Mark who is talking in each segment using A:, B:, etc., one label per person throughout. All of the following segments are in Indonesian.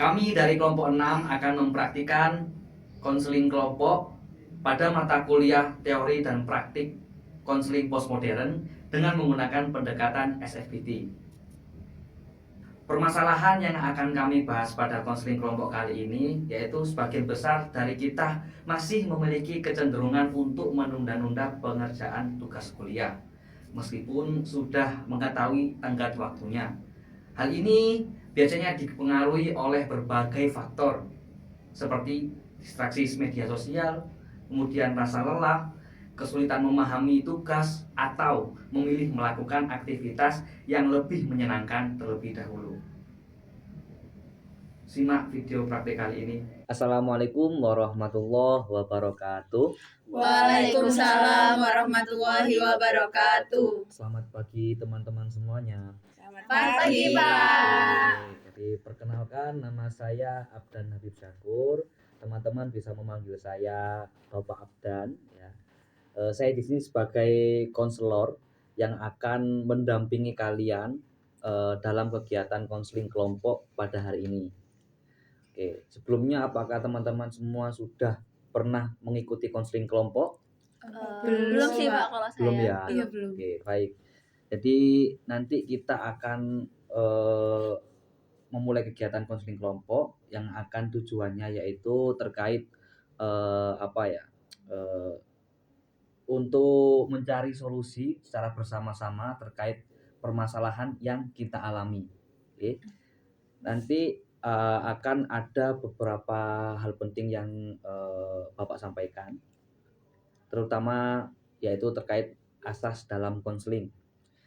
A: Kami dari kelompok 6 akan mempraktikkan konseling kelompok pada mata kuliah teori dan praktik konseling postmodern dengan menggunakan pendekatan SFBT. Permasalahan yang akan kami bahas pada konseling kelompok kali ini yaitu sebagian besar dari kita masih memiliki kecenderungan untuk menunda-nunda pengerjaan tugas kuliah meskipun sudah mengetahui tenggat waktunya. Hal ini biasanya dipengaruhi oleh berbagai faktor seperti distraksi media sosial, kemudian rasa lelah, kesulitan memahami tugas, atau memilih melakukan aktivitas yang lebih menyenangkan terlebih dahulu. Simak video praktik kali ini. Assalamualaikum warahmatullahi wabarakatuh.
B: Waalaikumsalam warahmatullahi wabarakatuh.
A: Selamat pagi teman-teman semuanya.
B: Selamat pagi, Pak.
A: Jadi perkenalkan, nama saya Abdan Habib Syakur. Teman-teman bisa memanggil saya Bapak Abdan. Ya. Saya di sini sebagai konselor yang akan mendampingi kalian dalam kegiatan konseling kelompok pada hari ini. Oke, sebelumnya apakah teman-teman semua sudah pernah mengikuti konseling kelompok?
B: Belum sih, Pak, kalau saya.
A: Belum ya?
B: Iya, belum.
A: Oke, baik. Jadi nanti kita akan memulai kegiatan konseling kelompok yang akan tujuannya yaitu terkait untuk mencari solusi secara bersama-sama terkait permasalahan yang kita alami. Oke. Nanti akan ada beberapa hal penting yang Bapak sampaikan, terutama yaitu terkait asas dalam konseling.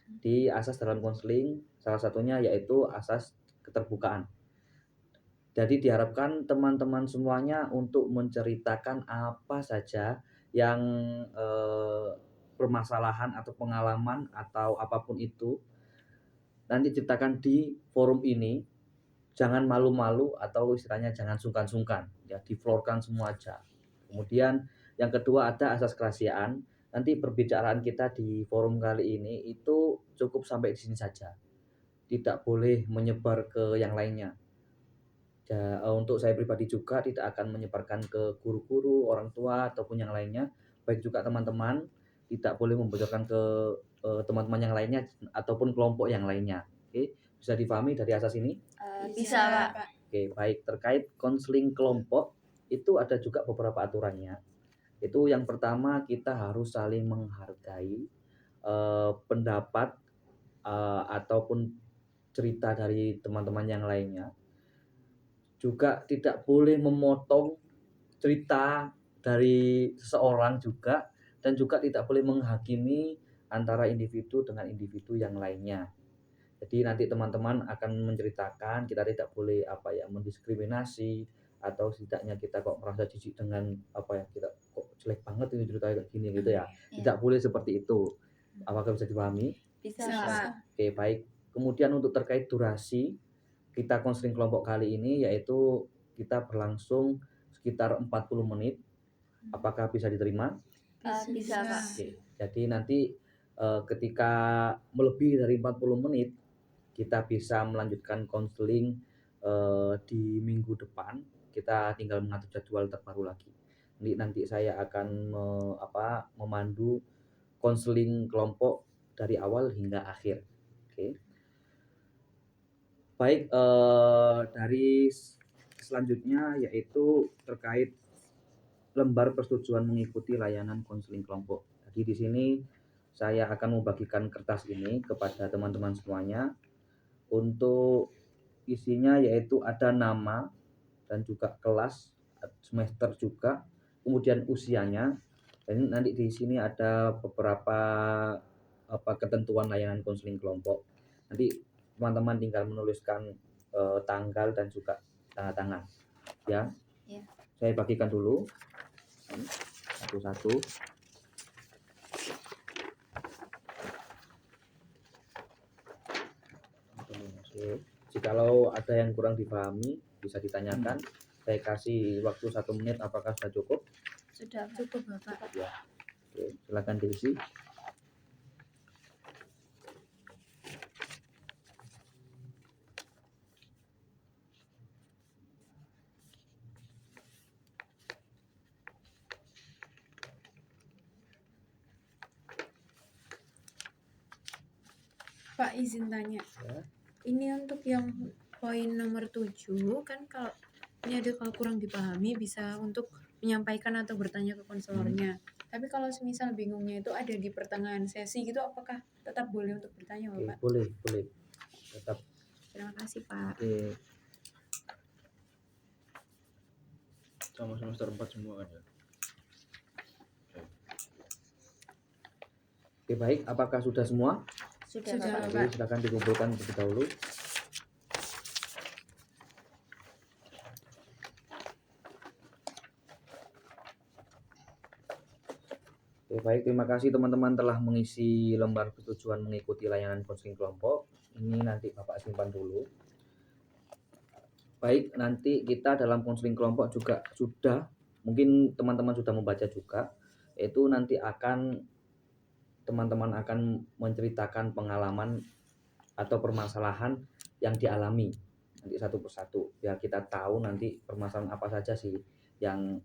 A: Di asas dalam konseling salah satunya yaitu asas keterbukaan. Jadi diharapkan teman-teman semuanya untuk menceritakan apa saja yang permasalahan atau pengalaman atau apapun itu nanti ceritakan di forum ini. Jangan malu-malu atau istilahnya jangan sungkan-sungkan, ya diflorkan semua aja. Kemudian yang kedua ada asas kerahasiaan. Nanti perbicaraan kita di forum kali ini itu cukup sampai di sini saja. Tidak boleh menyebar ke yang lainnya. Ya, untuk saya pribadi juga tidak akan menyebarkan ke guru-guru, orang tua ataupun yang lainnya. Baik juga teman-teman tidak boleh membocorkan ke teman-teman yang lainnya ataupun kelompok yang lainnya. Oke, bisa dipahami dari asas ini?
B: Bisa, Pak.
A: Oke, baik. Terkait konseling kelompok itu ada juga beberapa aturannya. Itu yang pertama kita harus saling menghargai pendapat ataupun cerita dari teman-teman yang lainnya. Juga tidak boleh memotong cerita dari seseorang juga, dan juga tidak boleh menghakimi antara individu dengan individu yang lainnya. Jadi nanti teman-teman akan menceritakan, kita tidak boleh mendiskriminasi atau setidaknya kita kok merasa jijik dengan kita kok jelek banget ini ceritanya kayak gini gitu ya. Tidak boleh seperti itu. Apakah bisa dipahami?
B: Bisa, Pak.
A: Oke, baik. Kemudian untuk terkait durasi, kita konseling kelompok kali ini yaitu kita berlangsung sekitar 40 menit. Apakah bisa diterima?
B: Bisa, Pak.
A: Oke. Jadi nanti ketika melebihi dari 40 menit kita bisa melanjutkan konseling di minggu depan. Kita tinggal mengatur jadwal terbaru lagi. Nanti saya akan memandu konseling kelompok dari awal hingga akhir. Oke. Baik, dari selanjutnya yaitu terkait lembar persetujuan mengikuti layanan konseling kelompok. Jadi di sini saya akan membagikan kertas ini kepada teman-teman semuanya. Untuk isinya yaitu ada nama dan juga kelas, semester juga, kemudian usianya. Dan nanti di sini ada beberapa ketentuan layanan konseling kelompok. Nanti teman-teman tinggal menuliskan tanggal dan juga tanda tangan. Ya. Saya bagikan dulu satu-satu. Jikalau ada yang kurang dipahami bisa ditanyakan. Saya kasih waktu 1 menit. Apakah sudah cukup?
B: Sudah cukup, Bapak.
A: Ya. Oke, silakan diisi.
C: Pak izin tanya.
A: Ya.
C: Ini untuk yang poin nomor 7 kan kalau ini ada kalau kurang dipahami bisa untuk menyampaikan atau bertanya ke konselornya. Tapi kalau semisal bingungnya itu ada di pertengahan sesi gitu, apakah tetap boleh untuk bertanya,
A: Oke,
C: Bapak?
A: boleh tetap.
C: Terima kasih, Pak.
A: Oke.
D: Sama semester 4 semua kan ya?
A: Oke, baik. Apakah sudah semua?
B: Sudah,
C: Sudah,
B: Bapak.
A: Oke, silakan dikumpulkan terlebih dahulu. Oke, baik. Terima kasih teman-teman telah mengisi lembar persetujuan mengikuti layanan konseling kelompok. Ini nanti Bapak simpan dulu. Baik, nanti kita dalam konseling kelompok juga sudah, mungkin teman-teman sudah membaca juga, itu nanti teman-teman akan menceritakan pengalaman atau permasalahan yang dialami nanti satu persatu, biar kita tahu nanti permasalahan apa saja sih yang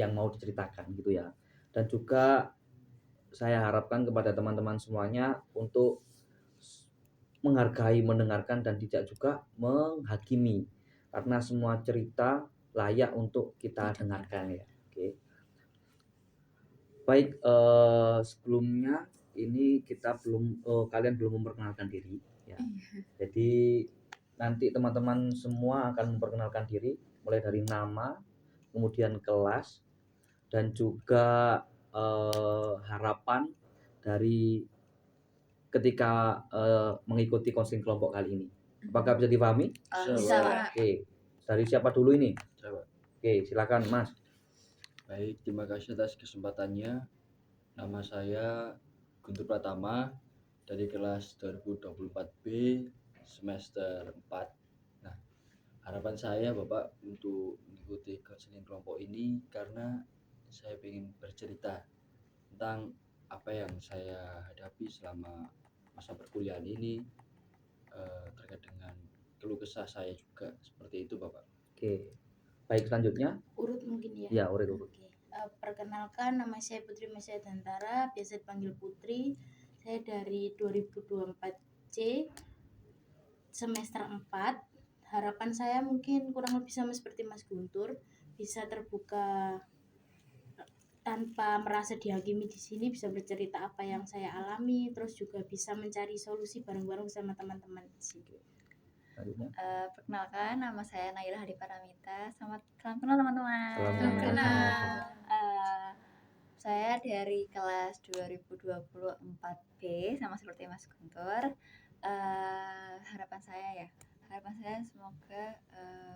A: mau diceritakan gitu ya. Dan juga saya harapkan kepada teman-teman semuanya untuk menghargai, mendengarkan, dan tidak juga menghakimi, karena semua cerita layak untuk kita dengarkan ya. Oke. Baik, sebelumnya ini kita kalian belum memperkenalkan diri ya. Jadi nanti teman-teman semua akan memperkenalkan diri mulai dari nama, kemudian kelas, dan juga harapan dari ketika mengikuti konseling kelompok kali ini. Apakah bisa dipahami?
B: Bisa, Pak.
A: Oke, dari siapa dulu ini?
D: Coba.
A: Oke, silakan Mas.
D: Baik, terima kasih atas kesempatannya. Nama saya Guntur Pratama dari kelas 2024B semester 4. Nah, harapan saya Bapak untuk mengikuti konseling kelompok ini karena saya ingin bercerita tentang apa yang saya hadapi selama masa perkuliahan ini, terkait dengan keluh kesah saya juga, seperti itu Bapak.
A: Oke, baik, selanjutnya.
B: Urut mungkin ya.
A: Ya, urut.
B: Oke. Perkenalkan, nama saya Putri Masya Dantara, biasa dipanggil Putri. Saya dari 2024C semester 4. Harapan saya mungkin kurang lebih sama seperti Mas Guntur, bisa terbuka tanpa merasa dihakimi di sini, bisa bercerita apa yang saya alami, terus juga bisa mencari solusi bareng-bareng sama teman-teman di sini.
A: Selanjutnya.
E: Perkenalkan, nama saya Naila Hadi Paramita. Salam kenal teman-teman.
A: Salam kenal.
E: Saya dari kelas 2024B, sama seperti Mas Guntur. Harapan saya semoga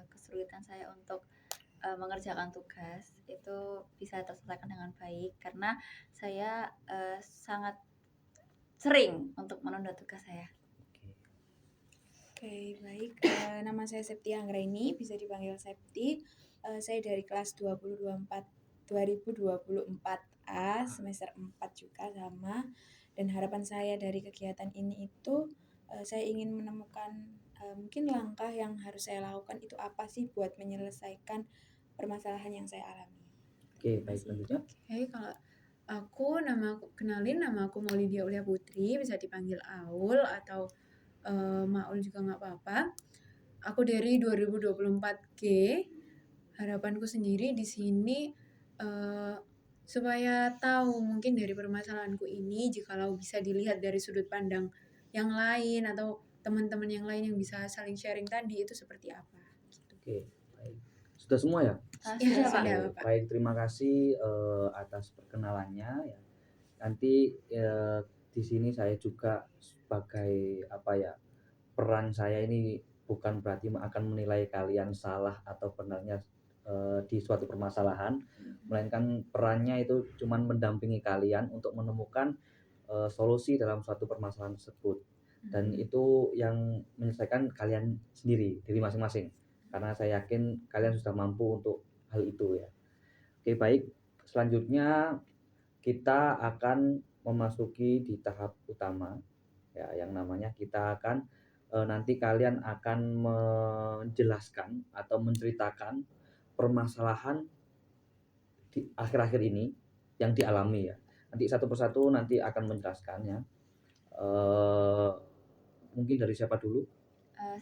E: kesulitan saya untuk mengerjakan tugas itu bisa terselesaikan dengan baik, karena saya sangat sering untuk menunda tugas saya.
C: Oke, baik. Nama saya Septia Anggraini, bisa dipanggil Septi. Saya dari kelas 2024A semester 4 juga sama. Dan harapan saya dari kegiatan ini itu saya ingin menemukan mungkin langkah yang harus saya lakukan itu apa sih buat menyelesaikan permasalahan yang saya alami.
A: Oke, baik, selanjutnya.
C: Oke, kalau nama aku Maulidia Ulia Putri, bisa dipanggil Aul atau Maul juga nggak apa-apa. Aku dari 2024G. Harapanku sendiri di sini supaya tahu mungkin dari permasalahanku ini, jikalau bisa dilihat dari sudut pandang yang lain atau teman-teman yang lain yang bisa saling sharing tadi itu seperti apa. Gitu.
A: Oke, baik. Sudah semua ya?
C: Ya,
B: Pak.
C: sudah,
A: Oke,
C: Pak.
A: baik, terima kasih atas perkenalannya ya. Nanti di sini saya juga sebagai peran saya ini bukan berarti akan menilai kalian salah atau benarnya di suatu permasalahan, melainkan perannya itu cuman mendampingi kalian untuk menemukan solusi dalam suatu permasalahan tersebut, dan itu yang menyelesaikan kalian sendiri, diri masing-masing, karena saya yakin kalian sudah mampu untuk hal itu ya. Oke, baik, selanjutnya kita akan memasuki di tahap utama ya, yang namanya kita akan nanti kalian akan menjelaskan atau menceritakan permasalahan di akhir-akhir ini yang dialami ya. Nanti satu persatu nanti akan menjelaskannya. Mungkin dari siapa dulu?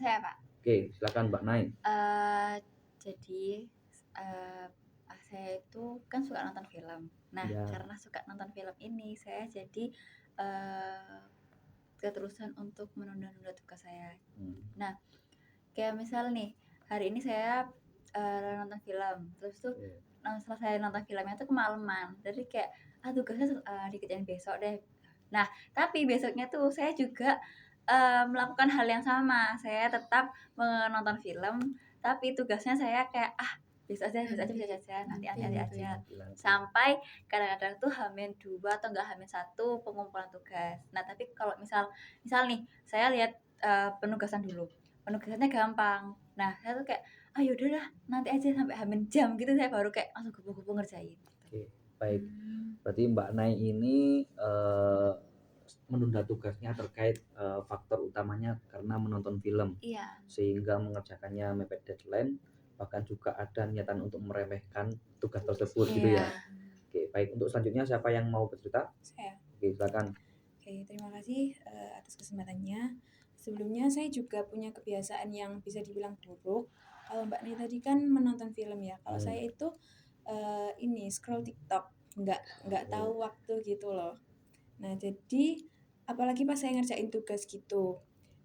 E: Saya Pak.
A: Oke, silakan Mbak Nai.
E: Jadi saya itu kan suka nonton film. Nah,
A: Ya.
E: karena suka nonton film ini, saya jadi keterusan untuk menunda-nunda tugas saya. Nah, kayak misal nih, hari ini saya nonton film, terus tuh selesai nonton filmnya tuh kemalaman. Jadi kayak tugasnya dikerjain besok deh. Nah, tapi besoknya tuh saya juga melakukan hal yang sama. Saya tetap menonton film, tapi tugasnya saya kayak besok aja, nanti aja. Sampai kadang-kadang tuh H-2 atau enggak H-1 pengumpulan tugas. Nah, tapi kalau misal nih saya lihat penugasan dulu. Penugasannya gampang. Nah, saya tuh kayak yaudah lah, nanti aja sampai jam gitu saya baru kayak langsung kupu-kupu ngerjain.
A: Oke, baik. Berarti Mbak Nai ini menunda tugasnya terkait faktor utamanya karena menonton film.
E: Iya.
A: Sehingga mengerjakannya mepet deadline, bahkan juga ada niatan untuk meremehkan tugas tersebut gitu ya. Oke, baik. Untuk selanjutnya siapa yang mau bercerita?
C: Saya.
A: Oke, silakan.
C: Oke, terima kasih atas kesempatannya. Sebelumnya saya juga punya kebiasaan yang bisa dibilang buruk. Kalau Mbak Nai tadi kan menonton film ya. Kalau saya itu ini scroll TikTok, nggak tahu waktu gitu loh. Nah, jadi apalagi pas saya ngerjain tugas gitu.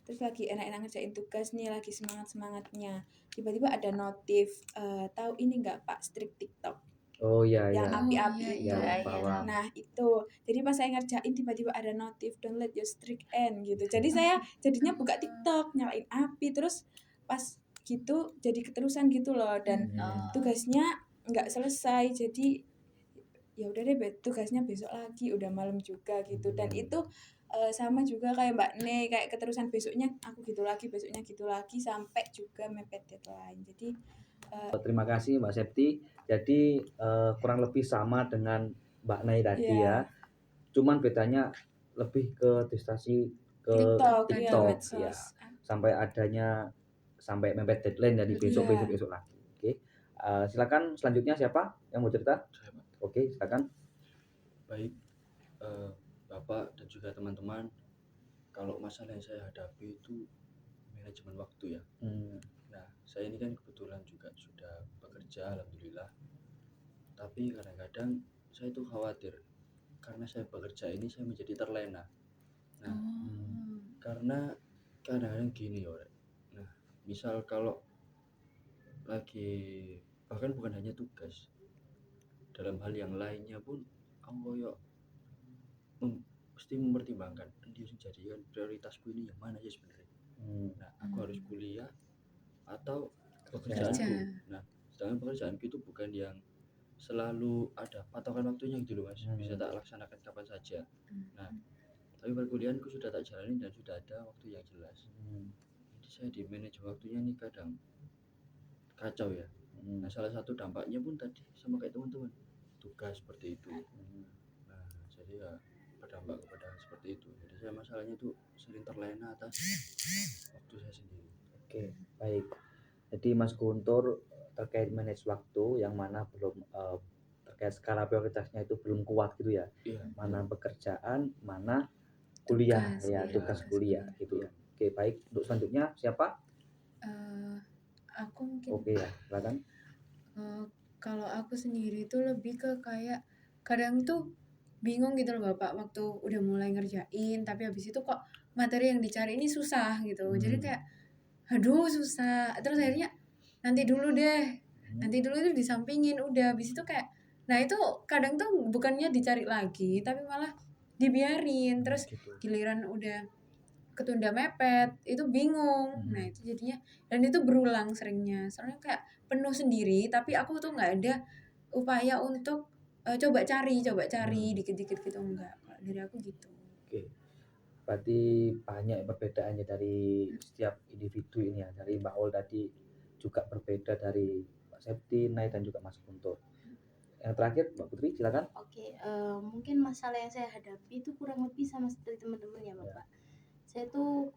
C: Terus lagi enak-enak ngerjain tugas nih, lagi semangat-semangatnya. Tiba-tiba ada notif, tahu ini nggak Pak, Strik TikTok.
A: Oh iya,
C: Yang
A: iya.
C: api-api itu.
A: Paham.
C: Nah, itu. Jadi pas saya ngerjain tiba-tiba ada notif don't let your streak end gitu. Jadi saya jadinya buka TikTok, nyalain api, terus pas gitu jadi keterusan gitu loh, dan tugasnya nggak selesai. Jadi ya udah deh, tugasnya besok lagi, udah malam juga gitu. Dan itu sama juga kayak Mbak Ne, kayak keterusan besoknya aku gitu lagi, besoknya gitu lagi, sampai juga mepet deadline. Jadi
A: terima kasih Mbak Septi. Jadi kurang lebih sama dengan Mbak Nai tadi ya. Cuman bedanya lebih ke distraksi ke TikTok ya. Sampai mepet deadline dari besok lagi. Oke. Silakan selanjutnya siapa yang mau cerita? Oke, silakan.
D: Baik, Bapak dan juga teman-teman, kalau masalah yang saya hadapi itu manajemen waktu ya. Nah, saya ini kan kebetulan juga sudah bekerja, alhamdulillah. Tapi kadang-kadang saya itu khawatir karena saya bekerja ini saya menjadi terlena. Nah, karena kadang-kadang gini ya. Nah, misal kalau lagi, bahkan bukan hanya tugas, dalam hal yang lainnya pun aku mesti mempertimbangkan dia jadikan prioritasku ini yang mana sih sebenarnya. Nah, aku harus kuliah atau pekerjaanku. Nah, sedangkan pekerjaanku itu bukan yang selalu ada patokan waktunya gitu loh Mas, bisa tak laksanakan kapan saja. Nah, tapi perkuliahanku sudah tak jalani dan sudah ada waktu yang jelas. Jadi saya di manage waktunya ini kadang kacau ya. Nah, salah satu dampaknya pun tadi sama kayak teman-teman, tugas seperti itu. Nah, jadi ya berdampak kepada seperti itu. Jadi saya masalahnya itu sering terlena atas waktu saya sendiri.
A: Oke, baik. Jadi Mas Guntur terkait manage waktu yang mana belum terkait skala prioritasnya itu belum kuat gitu ya. Mana pekerjaan, mana kuliah tugas kuliah gitu ya. Oke, baik. Untuk selanjutnya siapa?
F: Aku mungkin.
A: Oke ya, silakan.
F: Kalau aku sendiri itu lebih ke kayak kadang tuh bingung gitu loh Bapak, waktu udah mulai ngerjain tapi habis itu kok materi yang dicari ini susah gitu. Jadi kayak aduh susah. Terus akhirnya nanti dulu itu disampingin, udah habis itu kayak nah itu kadang tuh bukannya dicari lagi tapi malah dibiarin, terus giliran udah ketunda mepet itu bingung. Nah itu jadinya, dan itu berulang seringnya, soalnya kayak penuh sendiri tapi aku tuh nggak ada upaya untuk coba cari dikit-dikit gitu, enggak. Kalau dari aku gitu.
A: Oke, berarti banyak perbedaannya dari setiap individu ini ya. Dari Mbak Ol tadi juga berbeda dari Mbak Septi, Nai dan juga Mas Guntur. Yang terakhir Mbak Putri, silakan.
B: Oke, mungkin masalah yang saya hadapi itu kurang lebih sama seperti teman-teman ya Bapak. Saya tuh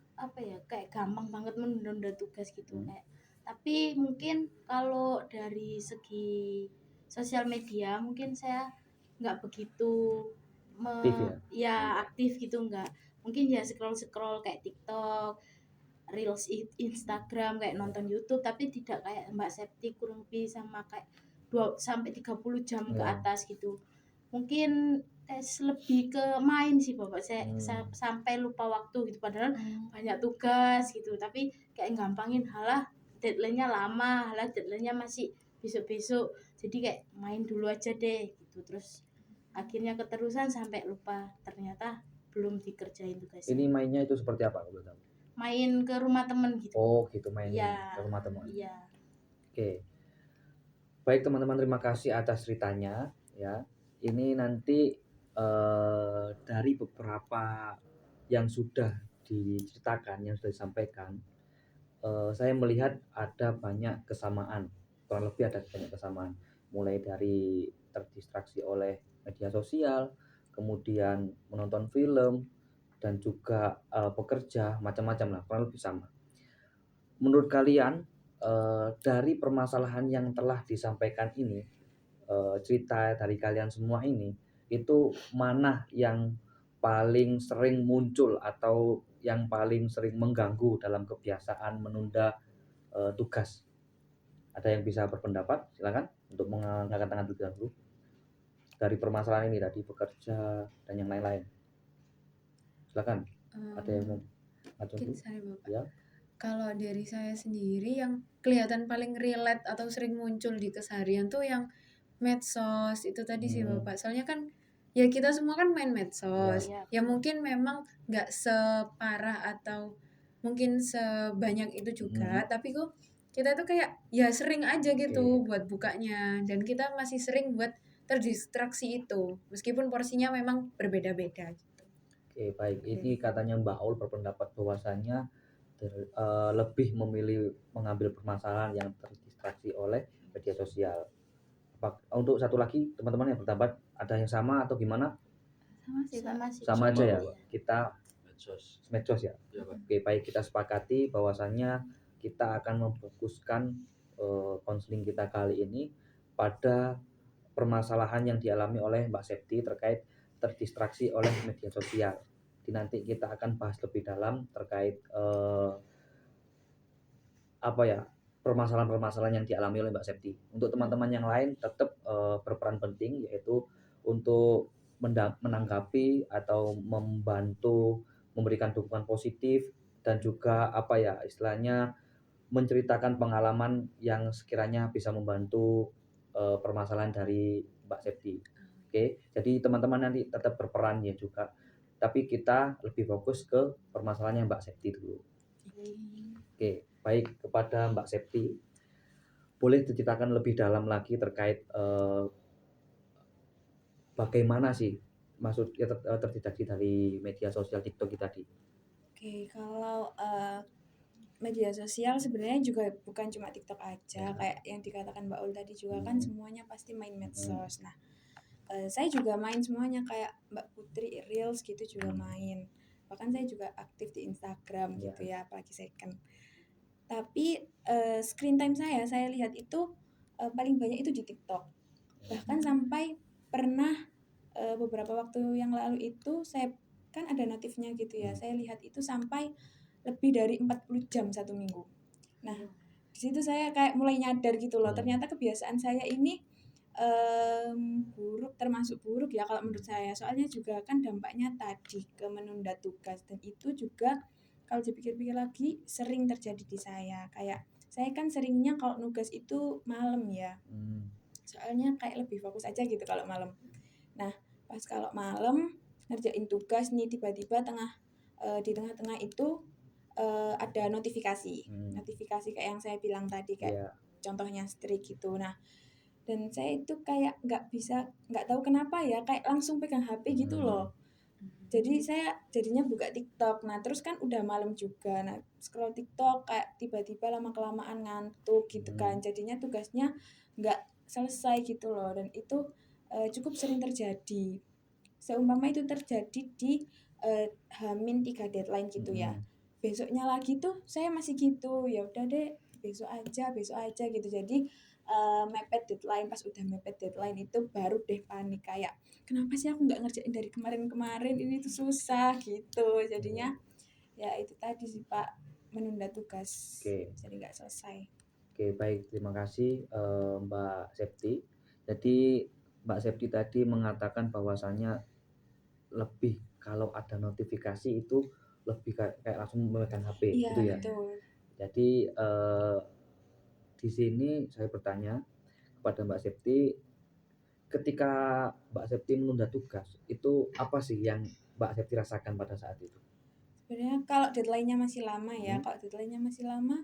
B: kayak gampang banget menunda tugas gitu kayak. Tapi mungkin kalau dari segi sosial media mungkin saya nggak begitu
A: Aktif ya?
B: aktif gitu, nggak mungkin ya scroll kayak TikTok, Reels Instagram, kayak nonton YouTube, tapi tidak kayak Mbak Septi kurang lebih sama kayak 2 sampai 30 jam ke
A: Ya.
B: atas gitu. Mungkin lebih ke main sih Bapak, saya sampai lupa waktu gitu, padahal banyak tugas gitu, tapi kayak gampangin, halah deadline-nya lama, halah deadline-nya masih besok-besok, jadi kayak main dulu aja deh gitu, terus akhirnya keterusan sampai lupa, ternyata belum dikerjain tugasnya.
A: Ini mainnya itu seperti apa kalau tahu?
B: Main ke rumah temen gitu.
A: Oh gitu, main
B: Iya.
A: ke rumah teman.
B: Iya.
A: Oke. Baik teman-teman, terima kasih atas ceritanya ya. Ini nanti dari beberapa yang sudah diceritakan, yang sudah disampaikan, saya melihat ada banyak kesamaan, kurang lebih ada banyak kesamaan. Mulai dari terdistraksi oleh media sosial, kemudian menonton film, dan juga bekerja, macam-macam lah, kurang lebih sama. Menurut kalian dari permasalahan yang telah disampaikan ini, cerita dari kalian semua ini, itu mana yang paling sering muncul atau yang paling sering mengganggu dalam kebiasaan menunda tugas? Ada yang bisa berpendapat? Silakan untuk mengangkat tangan terlebih dahulu. Dari permasalahan ini tadi, bekerja dan yang lain-lain. Silakan. Ada yang mau
F: Mungkin saya Bapak.
A: Ya.
F: Kalau dari saya sendiri yang kelihatan paling relate atau sering muncul di keseharian tuh yang medsos itu tadi sih Bapak. Soalnya kan ya kita semua kan main medsos.
B: Ya.
F: Ya mungkin memang nggak separah atau mungkin sebanyak itu juga, tapi kok kita tuh kayak ya sering aja gitu buat bukanya, dan kita masih sering buat terdistraksi itu meskipun porsinya memang berbeda-beda gitu.
A: Oke, baik. Ini katanya Mbak Aul berpendapat bahwasanya lebih memilih mengambil permasalahan yang terdistraksi oleh media sosial. Untuk satu lagi teman-teman yang berpendapat ada yang sama atau gimana?
B: Sama sih.
A: Sama aja ya,
B: Iya.
A: kita medsos ya.
D: Iya, Pak.
A: Oke, baik, kita sepakati bahwasanya kita akan memfokuskan konseling kita kali ini pada permasalahan yang dialami oleh Mbak Septi terkait terdistraksi oleh media sosial. Nanti kita akan bahas lebih dalam terkait permasalahan-permasalahan yang dialami oleh Mbak Septi. Untuk teman-teman yang lain tetap berperan penting, yaitu untuk menanggapi atau membantu memberikan dukungan positif dan juga istilahnya menceritakan pengalaman yang sekiranya bisa membantu permasalahan dari Mbak Septi. Oke, jadi teman-teman nanti tetap berperan ya juga, tapi kita lebih fokus ke permasalahannya Mbak Septi dulu. Oke, baik, kepada Mbak Septi, boleh diceritakan lebih dalam lagi terkait bagaimana sih maksudnya terdistraksi dari media sosial TikTok tadi?
C: Oke, kalau media sosial sebenarnya juga bukan cuma TikTok aja, kayak yang dikatakan Mbak Ul tadi juga kan semuanya pasti main medsos. Nah, saya juga main semuanya, kayak Mbak Putri Reels gitu juga main. Bahkan saya juga aktif di Instagram gitu ya, apalagi second. Tapi screen time saya lihat itu paling banyak itu di TikTok. Bahkan sampai pernah beberapa waktu yang lalu itu saya kan ada notifnya gitu ya, saya lihat itu sampai lebih dari 40 jam satu minggu. Nah, di situ saya kayak mulai nyadar gitu loh, ternyata kebiasaan saya ini termasuk buruk ya kalau menurut saya. Soalnya juga kan dampaknya tadi ke menunda tugas, dan itu juga kalau dipikir-pikir lagi sering terjadi di saya. Kayak saya kan seringnya kalau nugas itu malam ya. Soalnya kayak lebih fokus aja gitu kalau malam. Nah, pas kalau malam ngerjain tugas nih, tiba-tiba di tengah-tengah itu ada notifikasi kayak yang saya bilang tadi, kayak contohnya streak gitu. Nah, dan saya itu kayak nggak tahu kenapa ya, kayak langsung pegang HP gitu loh. Jadi saya jadinya buka TikTok. Nah, terus kan udah malam juga. Nah, scroll TikTok kayak tiba-tiba lama-kelamaan ngantuk gitu kan. Jadinya tugasnya nggak selesai gitu loh. Dan itu cukup sering terjadi. Seumpama itu terjadi di H-3 deadline gitu ya. Besoknya lagi tuh saya masih gitu. Ya udah deh, besok aja gitu. Jadi mepet deadline, pas udah mepet deadline itu baru deh panik kayak kenapa sih aku nggak ngerjain dari kemarin-kemarin, ini tuh susah gitu. Jadinya ya itu tadi sih Pak, menunda tugas
A: Oke.
C: jadi nggak selesai.
A: Oke, baik, terima kasih Mbak Septi. Jadi Mbak Septi tadi mengatakan bahwasannya lebih kalau ada notifikasi itu lebih kayak langsung memegang HP
C: Iya
A: gitu ya.
C: betul.
A: Jadi di sini saya bertanya kepada Mbak Septi, ketika Mbak Septi menunda tugas, itu apa sih yang Mbak Septi rasakan pada saat itu?
C: Sebenarnya kalau deadline-nya masih lama ya,
A: Hmm.
C: kalau deadline-nya masih lama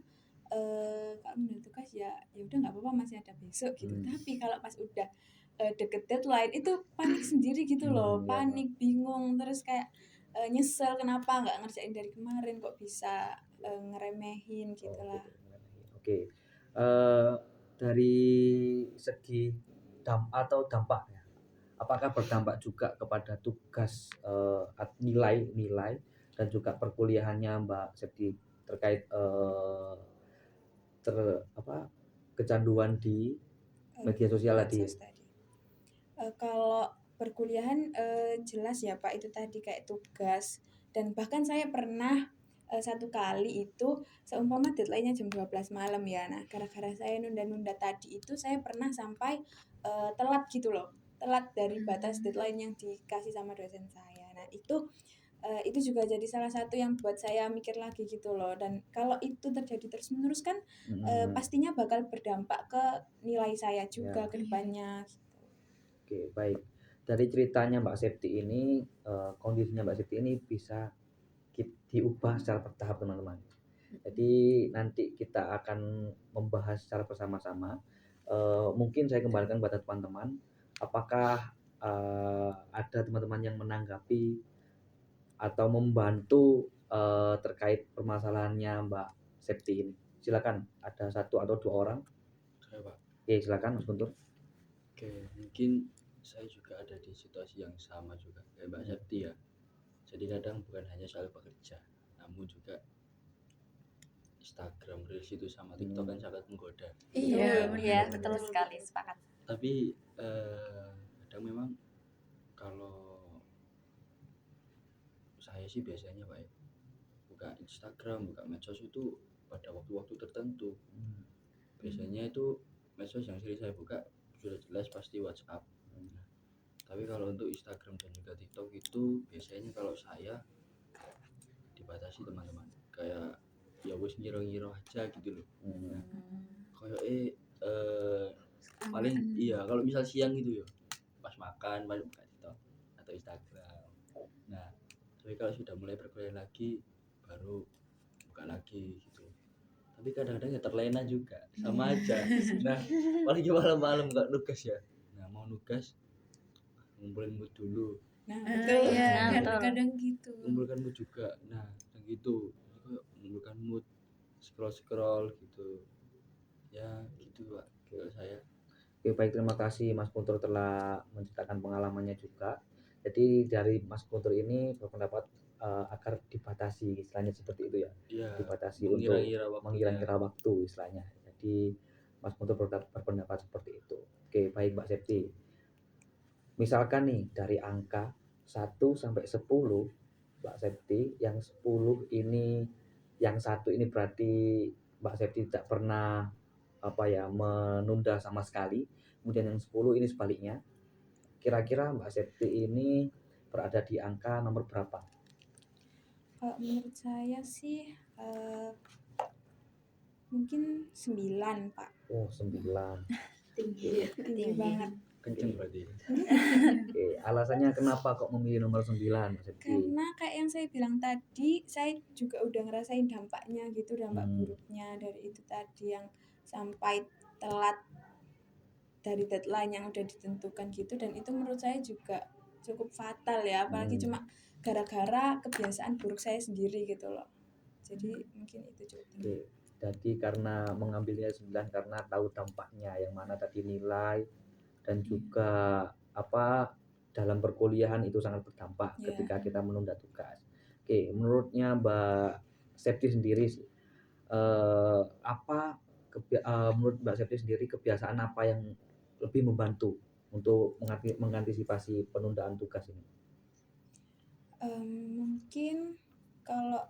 C: kalau menunda tugas ya udah nggak apa-apa, masih ada besok gitu. Tapi kalau pas udah deket deadline itu panik sendiri gitu loh,
A: Ya.
C: panik, bingung, terus kayak nyesel kenapa nggak ngerjain dari kemarin, kok bisa ngeremehin gitulah.
A: Oke. Dari segi dampaknya, apakah berdampak juga kepada tugas nilai dan juga perkuliahannya Mbak Septi terkait kecanduan di media sosial tadi?
C: medsos tadi. Kalau perkuliahan jelas ya Pak, itu tadi kayak tugas, dan bahkan saya pernah satu kali itu seumpama deadline-nya jam 12 malam ya. Nah, gara-gara saya nunda-nunda tadi itu saya pernah sampai telat gitu loh. Telat dari batas deadline yang dikasih sama dosen saya. Nah, itu juga jadi salah satu yang buat saya mikir lagi gitu loh. Dan kalau itu terjadi terus-menerus kan pastinya bakal berdampak ke nilai saya juga ke depannya.
A: Oke, baik. Dari ceritanya Mbak Septi ini, kondisinya Mbak Septi ini bisa diubah secara bertahap teman-teman. Jadi nanti kita akan membahas secara bersama-sama. Mungkin saya kembalikan kepada teman-teman, apakah ada teman-teman yang menanggapi atau membantu terkait permasalahannya Mbak Septi ini? Silakan, ada 1 atau 2 orang.
D: Saya Pak.
A: Oke, silakan Mas Guntur.
D: Oke, mungkin saya juga ada di situasi yang sama juga kayak Mbak Septi ya. Jadi kadang bukan hanya soal bekerja, namun juga Instagram Reels itu sama TikTok kan sangat menggoda.
E: Iya, betul sekali, sepakat.
D: Tapi kadang memang kalau saya sih biasanya Pak ya, buka Instagram, buka medsos itu pada waktu-waktu tertentu. Biasanya itu medsos yang sering saya buka sudah jelas pasti WhatsApp. Tapi kalau untuk Instagram dan juga TikTok itu biasanya kalau saya dibatasi teman-teman, kayak ya wis ngiro-ngiro aja gitu loh. Nah, kayak paling iya kalau misal siang gitu ya pas makan paling buka TikTok atau Instagram. Nah, tapi kalau sudah mulai berkuliah lagi baru buka lagi gitu. Tapi kadang-kadang ya terlena juga, sama aja. Nah, paling malam-malam nggak nugas ya. Nah, mau nugas ngumpulin mood dulu.
C: Nah, betul.
E: Nah, betul.
F: Kadang gitu.
D: Ngumpulkan mood juga. Nah, yang gitu. Jadi ngumpulkan mood, scroll gitu. Ya, gitu Pak. Kalau saya.
A: Oke, baik, terima kasih Mas Guntur telah menceritakan pengalamannya juga. Jadi dari Mas Guntur ini berpendapat agar dibatasi, istilahnya seperti itu ya.
D: Iya,
A: Dibatasi untuk
D: mengira-ngira
A: waktu istilahnya. Jadi Mas Guntur berpendapat seperti itu. Oke, baik Mbak Septi. Misalkan nih dari angka 1 sampai 10, Mbak Septi, yang 10 ini, yang 1 ini berarti Mbak Septi tidak pernah menunda sama sekali. Kemudian yang 10 ini sebaliknya. Kira-kira Mbak Septi ini berada di angka nomor berapa?
C: Kalau menurut saya sih mungkin 9 Pak.
A: Oh, 9.
B: Tinggi.
C: Tinggi banget.
D: kenceng berarti.
A: Oke, alasannya kenapa kok memilih nomor 9, Mbak Septi?
C: Karena kayak yang saya bilang tadi, saya juga udah ngerasain dampaknya gitu, dampak buruknya dari itu tadi, yang sampai telat dari deadline yang udah ditentukan gitu, dan itu menurut saya juga cukup fatal ya, apalagi cuma gara-gara kebiasaan buruk saya sendiri gitu loh. Jadi mungkin itu cukup tinggi.
A: Oke, jadi karena mengambilnya 9 karena tahu dampaknya, yang mana tadi nilai dan juga dalam perkuliahan itu sangat berdampak ketika kita menunda tugas. Oke, menurutnya Mbak Septi sendiri apa menurut Mbak Septi sendiri kebiasaan apa yang lebih membantu untuk mengantisipasi penundaan tugas ini?
C: Mungkin kalau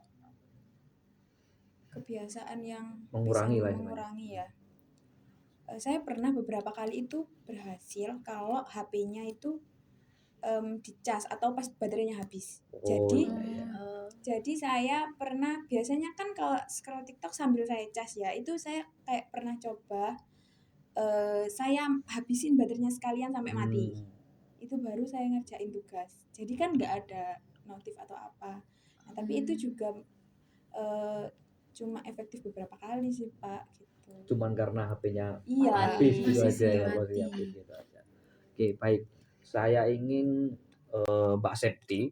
C: kebiasaan yang
A: Mengurangi
C: bisa
A: lah istilahnya.
C: mengurangi ya. Saya pernah beberapa kali itu berhasil kalau HP-nya itu dicas atau pas baterainya habis.
A: Oh,
C: Jadi
A: iya.
C: jadi saya pernah, biasanya kan kalau scroll TikTok sambil saya cas ya, itu saya kayak pernah coba saya habisin baterainya sekalian sampai mati. Itu baru saya ngerjain tugas. Jadi kan nggak ada notif atau apa. Nah, tapi itu juga cuma efektif beberapa kali sih Pak, gitu.
A: Cuman karena HP-nya
C: Iya,
A: habis gitu
F: posisi
A: aja ya,
F: mati.
A: posisi habis gitu aja. Oke, baik. Saya ingin Mbak Septi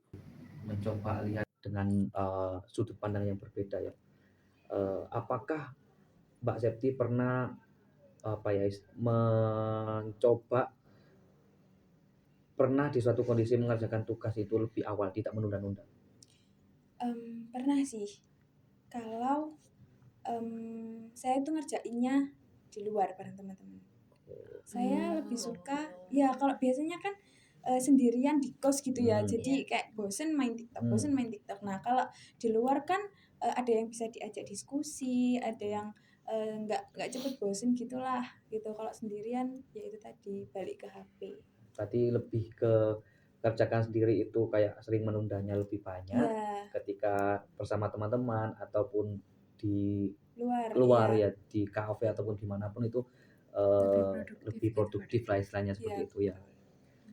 A: mencoba lihat dengan sudut pandang yang berbeda ya. Apakah Mbak Septi pernah mencoba pernah di suatu kondisi mengerjakan tugas itu lebih awal, tidak menunda-nunda?
C: Pernah sih. Kalau saya itu ngerjainnya di luar bareng teman-teman. Saya lebih suka ya kalau biasanya kan sendirian di kos gitu ya. Jadi kayak bosen main TikTok. Nah, kalau di luar kan ada yang bisa diajak diskusi, ada yang nggak cepet bosen gitulah gitu. Kalau sendirian ya itu tadi balik ke HP.
A: Berarti lebih ke kerjakan sendiri itu kayak sering menundanya lebih banyak
C: Ya,
A: ketika bersama teman-teman ataupun di
C: luar
A: ya di kafe ataupun dimanapun itu lebih produktif lah istilahnya seperti
C: ya.
A: itu ya.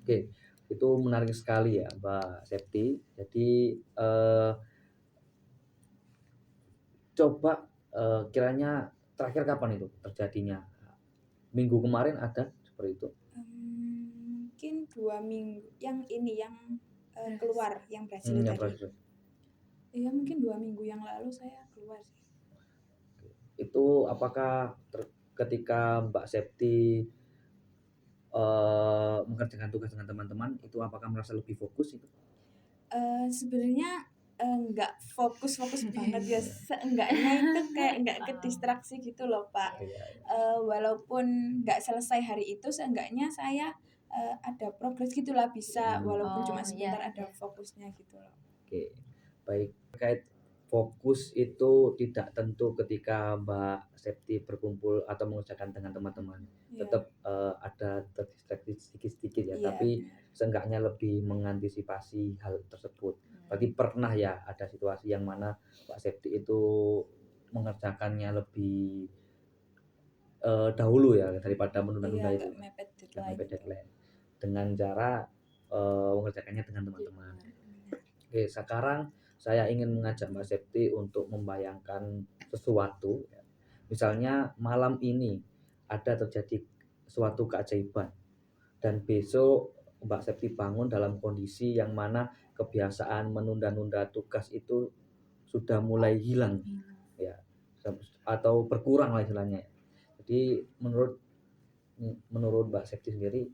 A: Oke, itu menarik sekali ya Mbak Septi. Jadi coba kiranya terakhir kapan itu terjadinya? Minggu kemarin ada seperti itu?
C: Mungkin 2 minggu yang ini yang keluar yang Brasil
A: Yang
C: tadi.
A: proses.
C: Iya, mungkin 2 minggu yang lalu saya keluar sih.
A: Itu apakah ketika Mbak Septi mengerjakan tugas dengan teman-teman itu apakah merasa lebih fokus itu?
C: Sebenarnya nggak fokus banget ya, seenggaknya itu kayak nggak ke distraksi gitu loh Pak. Walaupun nggak selesai hari itu, seenggaknya saya ada progres gitulah, bisa walaupun cuma sebentar ada fokusnya gitu loh.
A: Oke, baik. Terkait fokus itu tidak tentu ketika Mbak Septi berkumpul atau mengerjakan dengan teman-teman.
C: Iya.
A: Tetap ada terdistraksi sedikit-sedikit ya,
C: Iya,
A: tapi
C: benar.
A: seenggaknya lebih mengantisipasi hal tersebut. Berarti pernah ya ada situasi yang mana Mbak Septi itu mengerjakannya lebih dahulu ya daripada menunda-nunda
C: Iya,
A: itu.
C: agak mepet
A: Yang mepet
C: deadline.
A: deadline. Dengan cara mengerjakannya dengan teman-teman.
C: Benar.
A: Oke, sekarang saya ingin mengajak Mbak Septi untuk membayangkan sesuatu. Misalnya malam ini ada terjadi suatu keajaiban dan besok Mbak Septi bangun dalam kondisi yang mana kebiasaan menunda-nunda tugas itu sudah mulai hilang ya, atau berkurang lah istilahnya. Jadi menurut Mbak Septi sendiri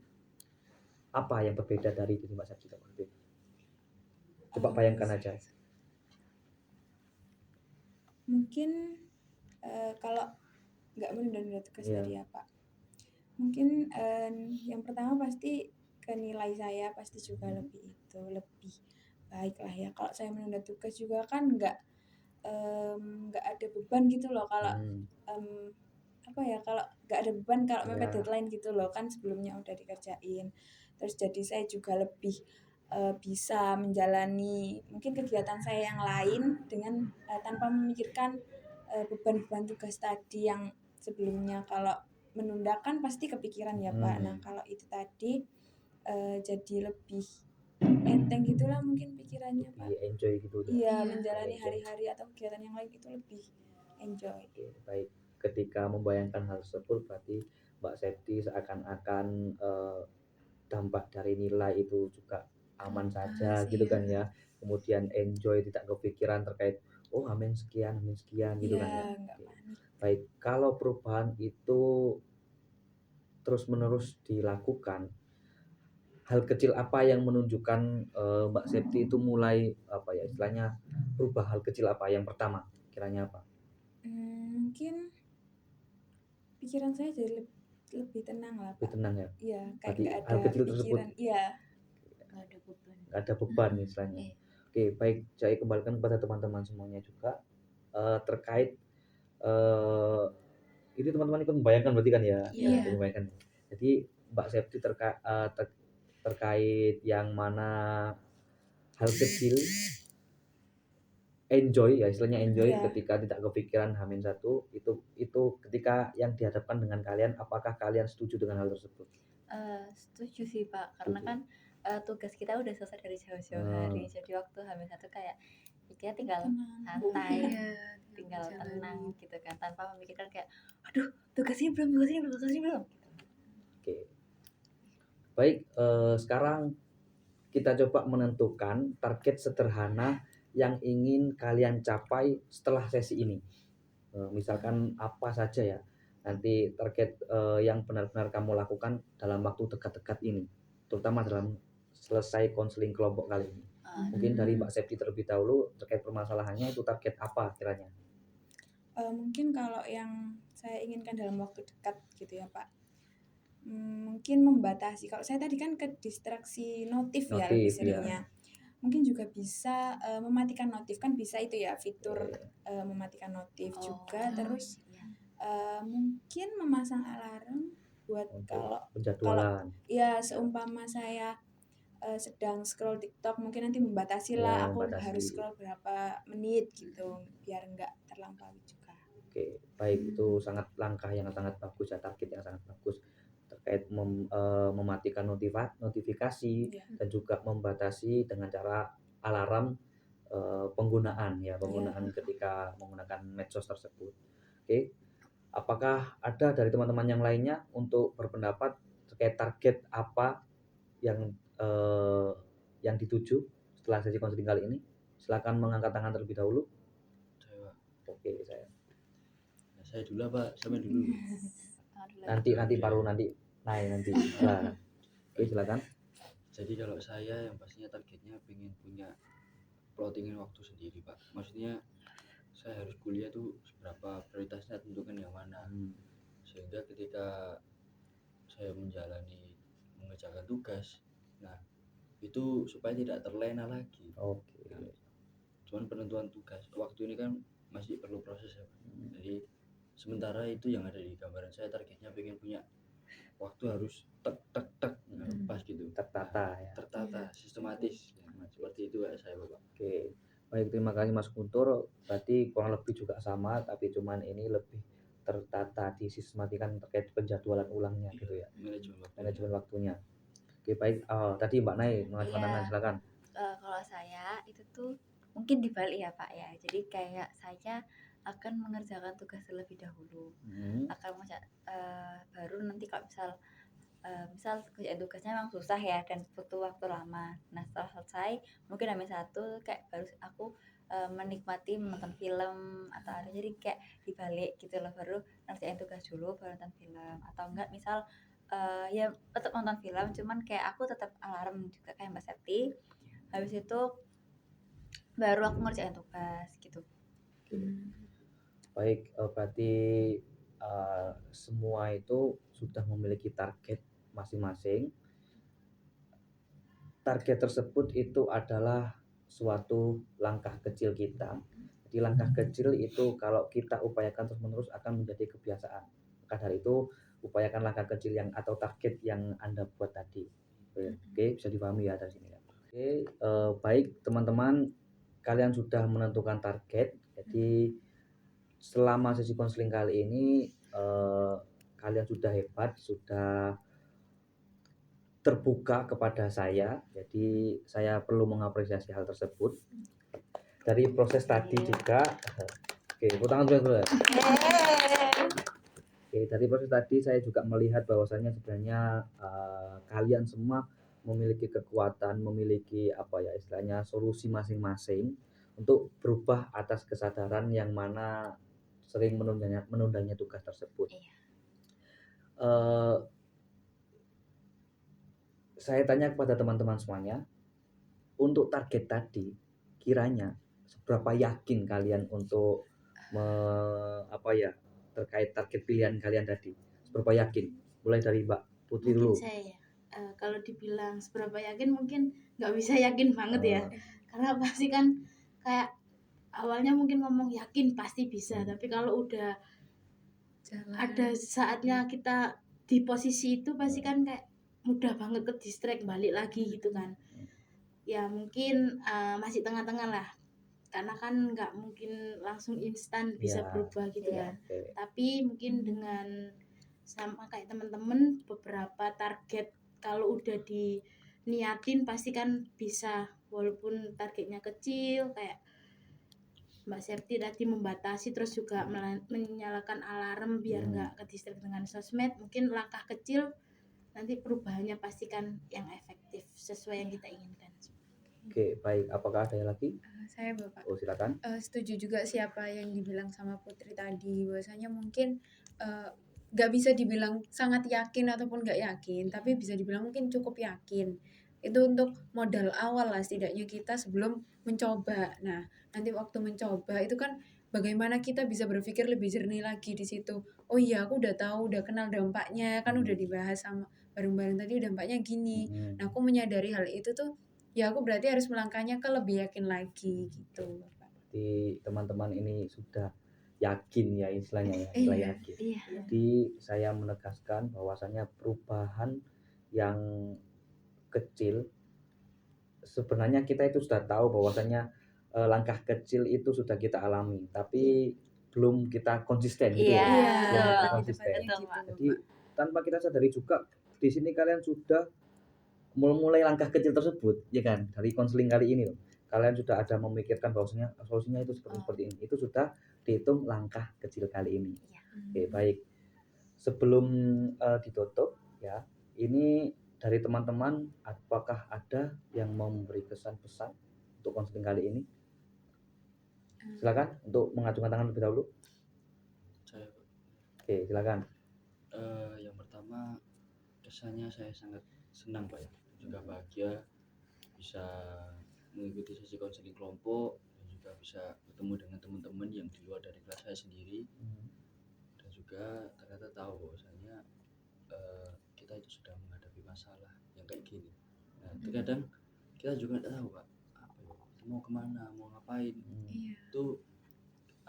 A: apa yang berbeda dari diri Mbak Septi? Coba bayangkan aja.
C: Mungkin kalau nggak menunda-nunda tugas
A: Iya.
C: tadi ya Pak, mungkin yang pertama pasti ke nilai saya pasti juga lebih baik lah ya. Kalau saya menunda tugas juga kan nggak ada beban gitu loh. Kalau apa ya, kalau nggak ada beban kalau mepet deadline gitu loh, kan sebelumnya udah dikerjain. Terus jadi saya juga lebih bisa menjalani mungkin kegiatan saya yang lain dengan tanpa memikirkan beban-beban tugas tadi yang sebelumnya. Kalau menunda kan pasti kepikiran ya Pak. Nah, kalau itu tadi jadi lebih enteng gitulah mungkin pikirannya Pak.
A: Lebih enjoy gitu ya.
C: Iya,
F: Iya.
C: menjalani
A: Enjoy.
C: hari-hari atau kegiatan yang lain itu lebih enjoy.
A: Oke, baik. Ketika membayangkan hal tersebut berarti Mbak Septi seakan-akan dampak dari nilai itu juga aman saja gitu kan ya. Kemudian enjoy, tidak kepikiran terkait amin sekian gitu kan ya.
C: Iya, nggak panik.
A: Baik, kalau perubahan itu terus-menerus dilakukan, hal kecil apa yang menunjukkan Mbak Septi itu mulai istilahnya berubah? Hal kecil apa yang pertama kiranya apa?
C: Mungkin pikiran saya jadi lebih tenang lah,
A: Lebih
C: Pak.
A: tenang ya.
C: Iya, kayak
A: Berarti
C: nggak
A: hal
C: ada
A: kecil tersebut
C: pikiran. Iya.
B: nggak ada beban.
A: nggak ada beban istilahnya.
E: Iya.
A: Oke, baik, saya kembalikan kepada teman-teman semuanya juga terkait ini teman-teman ikut membayangkan berarti kan ya?
F: Iya.
A: Ikut membayangkan. Jadi Mbak Septi terkait yang mana hal kecil enjoy ya, istilahnya enjoy
C: Iya.
A: ketika tidak kepikiran H-1 itu ketika yang dihadapkan dengan kalian, apakah kalian setuju dengan hal tersebut?
E: Setuju sih Pak, karena
A: Setuju.
E: kan tugas kita udah selesai dari jauh-jauh hari, jadi waktu H-1 kayak kita tinggal
C: Tenang.
E: santai,
F: Iya,
E: tinggal
F: jalani.
E: tenang gitu kan, tanpa memikirkan kayak aduh tugas ini belum.
A: Oke. Baik, sekarang kita coba menentukan target sederhana yang ingin kalian capai setelah sesi ini. Misalkan apa saja ya, nanti target yang benar-benar kamu lakukan dalam waktu dekat-dekat ini, terutama dalam selesai konseling kelompok kali ini. Mungkin dari Mbak Septi terlebih dahulu terkait permasalahannya itu target apa kiranya?
C: Mungkin kalau yang saya inginkan dalam waktu dekat gitu ya Pak, mungkin membatasi. Kalau saya tadi kan ke distraksi notif ya lebih
A: Notif, ya.
C: seringnya. Mungkin juga bisa mematikan notif, kan bisa itu ya fitur mematikan notif juga. Terus mungkin memasang alarm buat
A: Untuk
C: kalau
A: penjadwalan.
C: ya seumpama saya sedang scroll TikTok, mungkin nanti membatasi
A: Ya,
C: lah aku
A: membatasi.
C: harus scroll berapa menit gitu biar nggak terlampaui juga.
A: Oke, baik, itu sangat langkah yang sangat bagus ya, target yang sangat bagus terkait mematikan notifikasi
C: Ya.
A: dan juga membatasi dengan cara alarm penggunaan ketika menggunakan medsos tersebut. Oke, apakah ada dari teman-teman yang lainnya untuk berpendapat terkait target apa yang dituju setelah sesi konseling kali ini? Silakan mengangkat tangan terlebih dahulu.
D: Saya,
A: Oke, saya.
D: saya dulu Pak, sampai dulu.
A: Nanti baru nanti naik nanti. Silakan. Oke, silakan.
D: Jadi kalau saya yang pastinya targetnya pengen punya plottingin waktu sendiri Pak. Maksudnya saya harus kuliah tuh seberapa prioritasnya, tentukan yang mana. Sehingga ketika saya mengerjakan tugas, nah itu supaya tidak terlena lagi.
A: Oke.
D: Nah, cuman penentuan tugas waktu ini kan masih perlu proses ya Pak. Jadi sementara itu yang ada di gambaran saya targetnya pengen punya waktu harus tek pas gitu,
A: Tertata ya.
D: tertata, sistematis ya, seperti itu ya saya Bapak.
A: Oke, baik, terima kasih Mas Guntur. Berarti kurang lebih juga sama, tapi cuman ini lebih tertata, disistematikan terkait penjadwalan ulangnya gitu ya, manajemen waktunya. Oke, baik. Tadi Mbak Nai mengangkat tangan, silakan.
E: Kalau saya itu tuh mungkin dibalik ya Pak ya, jadi kayak saya akan mengerjakan tugas terlebih dahulu, akan baru nanti kalau misal kerjaan tugasnya memang susah ya dan butuh waktu lama. Nah setelah selesai mungkin H-1 kayak baru aku menikmati menonton film atau ada, jadi kayak dibalik gitu loh, baru ngerjain tugas dulu baru nonton film, atau enggak misal ya tetap nonton film cuman kayak aku tetap alarm juga kayak Mbak Septi, habis itu baru aku ngerjain tugas gitu.
A: Baik, berarti semua itu sudah memiliki target masing-masing. Target tersebut itu adalah suatu langkah kecil kita. Jadi langkah kecil itu kalau kita upayakan terus-menerus akan menjadi kebiasaan. Maka dari itu upayakan langkah kecil yang atau target yang Anda buat tadi. Oke, bisa dipahami ya dari sini ya. Oke, baik teman-teman, kalian sudah menentukan target. Jadi selama sesi konseling kali ini kalian sudah hebat, sudah terbuka kepada saya, jadi saya perlu mengapresiasi hal tersebut. Dari proses tadi juga, oke, tepuk tangan dulu. Oke, dari proses tadi saya juga melihat bahwasannya sebenarnya kalian semua memiliki kekuatan, memiliki apa ya istilahnya solusi masing-masing untuk berubah atas kesadaran yang mana sering menundanya tugas tersebut. Saya tanya kepada teman-teman semuanya, untuk target tadi, kiranya seberapa yakin kalian untuk terkait target pilihan kalian tadi? Seberapa yakin? Mulai dari Mbak Putri
B: Mungkin
A: dulu.
B: saya ya, kalau dibilang seberapa yakin mungkin nggak bisa yakin banget ya, karena pasti kan kayak awalnya mungkin ngomong yakin pasti bisa, tapi kalau udah
F: Jalan.
B: ada saatnya kita di posisi itu pasti kan kayak mudah banget ke distract balik lagi gitu kan. Ya mungkin masih tengah-tengah lah, karena kan nggak mungkin langsung instan bisa
A: Iya.
B: berubah gitu
E: Iya.
B: kan.
A: Oke.
B: Tapi mungkin dengan sama kayak teman-teman beberapa target kalau udah diniatin pasti kan bisa, walaupun targetnya kecil kayak Mbak Septi tadi membatasi, terus juga menyalakan alarm biar nggak ke distract dengan sosmed. Mungkin langkah kecil nanti perubahannya pastikan yang efektif sesuai yang kita inginkan.
A: Oke, baik. Apakah ada yang lagi?
F: Saya Bapak.
A: Oh, silakan.
F: Setuju juga siapa yang dibilang sama Putri tadi, bahwasanya mungkin nggak bisa dibilang sangat yakin ataupun nggak yakin, tapi bisa dibilang mungkin cukup yakin. Itu untuk modal awal lah setidaknya kita sebelum mencoba. Nah, nanti waktu mencoba itu kan bagaimana kita bisa berpikir lebih jernih lagi di situ. Oh iya, aku udah tahu, udah kenal dampaknya, kan udah dibahas sama bareng-bareng tadi dampaknya gini. Nah, aku menyadari hal itu tuh, ya aku berarti harus melangkahnya ke lebih yakin lagi gitu, Bapak.
A: Jadi teman-teman ini sudah yakin ya istilahnya ya,
F: Iya.
A: yakin.
B: Iya.
A: Jadi saya menegaskan bahwasannya perubahan yang kecil sebenarnya kita itu sudah tahu bahwasannya langkah kecil itu sudah kita alami, tapi belum kita konsisten gitu
E: Iya,
A: ya.
F: Iya,
A: Belum kita
E: betul.
A: konsisten.
E: Betul, Pak.
A: Jadi tanpa kita sadari juga di sini kalian sudah memulai langkah kecil tersebut, ya kan? Dari konseling kali ini loh. Kalian sudah ada memikirkan bahwasanya solusinya itu seperti ini. Itu sudah dihitung langkah kecil kali ini. Oke, baik. Sebelum ditutup ya, ini dari teman-teman apakah ada yang mau memberi kesan-pesan untuk konseling kali ini? Silakan untuk mengacungkan tangan lebih dahulu.
D: Saya, Pak.
A: Oke, silakan.
D: Yang pertama, kesannya saya sangat senang, Pak ya, juga bahagia bisa mengikuti sesi konseling kelompok dan juga bisa bertemu dengan teman-teman yang di luar dari kelas saya sendiri, dan juga ternyata tahu bahwasanya kita itu sudah menghadapi masalah yang kayak gini. Nah, terkadang kita juga nggak tahu, Pak, apa ya, mau kemana, mau ngapain.
F: Iya.
D: Itu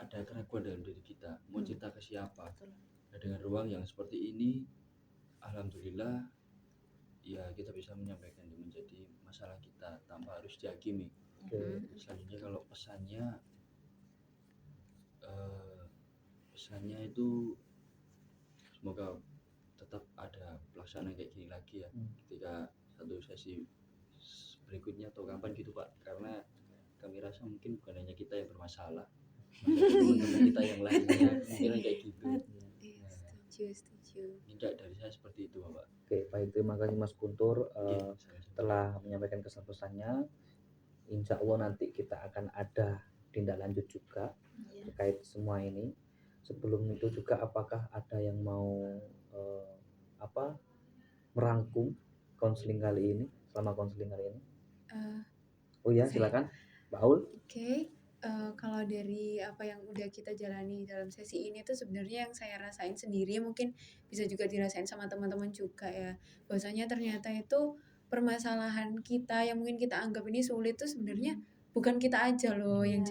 D: ada keraguan dalam diri kita, mau cerita ke siapa. Nah, dengan ruang yang seperti ini, alhamdulillah ya kita bisa menyampaikan menjadi masalah kita tanpa harus dihakimi. Selanjutnya kalau pesannya itu semoga tetap ada pelaksanaan kayak gini lagi ya, ketika satu sesi berikutnya atau kapan gitu, Pak, karena kami rasa mungkin bukan hanya kita yang bermasalah, teman-teman kita yang lainnya mungkin kayak gitu.
F: Setuju.
D: Tidak, dari saya seperti itu, Bapak.
A: Oke, baik, terima kasih Mas Guntur
D: Sama-sama.
A: telah menyampaikan kesan-pesannya. Insya Allah nanti kita akan ada tindak lanjut juga terkait semua ini. Sebelum itu juga apakah ada yang mau merangkum konseling kali ini, selama konseling kali ini? Oh ya, silakan Mbak Aul.
F: Oke. Kalau dari apa yang udah kita jalani dalam sesi ini tuh sebenarnya yang saya rasain sendiri, mungkin bisa juga dirasain sama teman-teman juga ya, bahwasanya ternyata itu permasalahan kita yang mungkin kita anggap ini sulit tuh sebenarnya bukan kita aja loh yang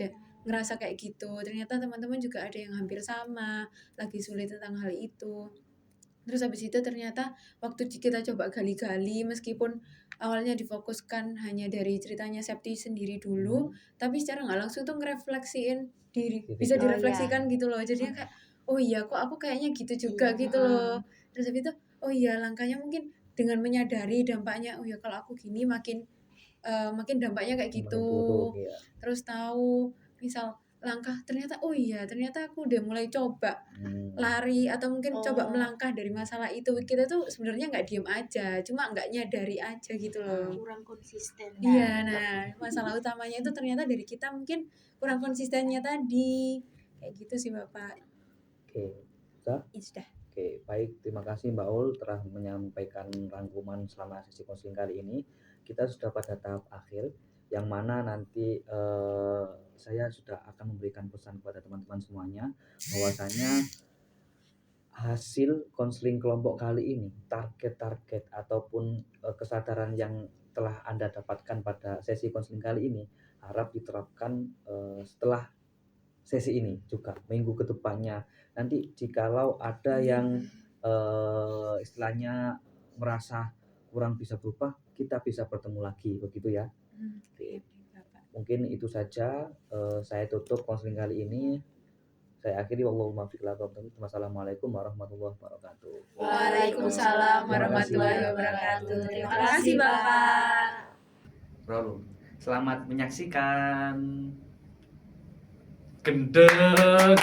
F: ngerasa kayak gitu. Ternyata teman-teman juga ada yang hampir sama, lagi sulit tentang hal itu. Terus habis itu ternyata waktu kita coba gali-gali, meskipun awalnya difokuskan hanya dari ceritanya Septi sendiri dulu, tapi secara nggak langsung tuh ngerefleksiin diri, bisa direfleksikan gitu loh. Jadinya kayak, oh iya kok aku kayaknya gitu juga gitu loh. Terus habis itu, oh iya langkahnya mungkin dengan menyadari dampaknya, oh ya kalau aku gini makin dampaknya kayak gitu.
A: Buruk, ya.
F: Terus tahu misal langkah ternyata aku udah mulai coba lari atau mungkin coba melangkah dari masalah itu. Kita tuh sebenarnya nggak diem aja, cuma nggak nyadari aja gitu loh.
B: Kurang konsisten.
F: Iya, nah masalah utamanya itu ternyata dari kita mungkin kurang konsistennya tadi, kayak gitu sih Bapak.
A: Oke, sudah. Oke, baik, terima kasih Mbak Aul telah menyampaikan rangkuman selama sesi konseling kali ini. Kita sudah pada tahap akhir, yang mana nanti saya sudah akan memberikan pesan kepada teman-teman semuanya bahwasanya hasil konseling kelompok kali ini, target-target ataupun kesadaran yang telah Anda dapatkan pada sesi konseling kali ini harap diterapkan setelah sesi ini juga minggu ke depannya. Nanti jikalau ada yang istilahnya merasa kurang bisa berubah, kita bisa bertemu lagi begitu ya. Oke. Mungkin itu saja saya tutup konseling kali ini. Saya akhiri, wallahu muwaffiq ila aqwamit thoriq. Wassalamualaikum warahmatullahi wabarakatuh.
B: Waalaikumsalam warahmatullahi wabarakatuh. Terima kasih Bapak.
A: Bro, selamat menyaksikan. Gendeng.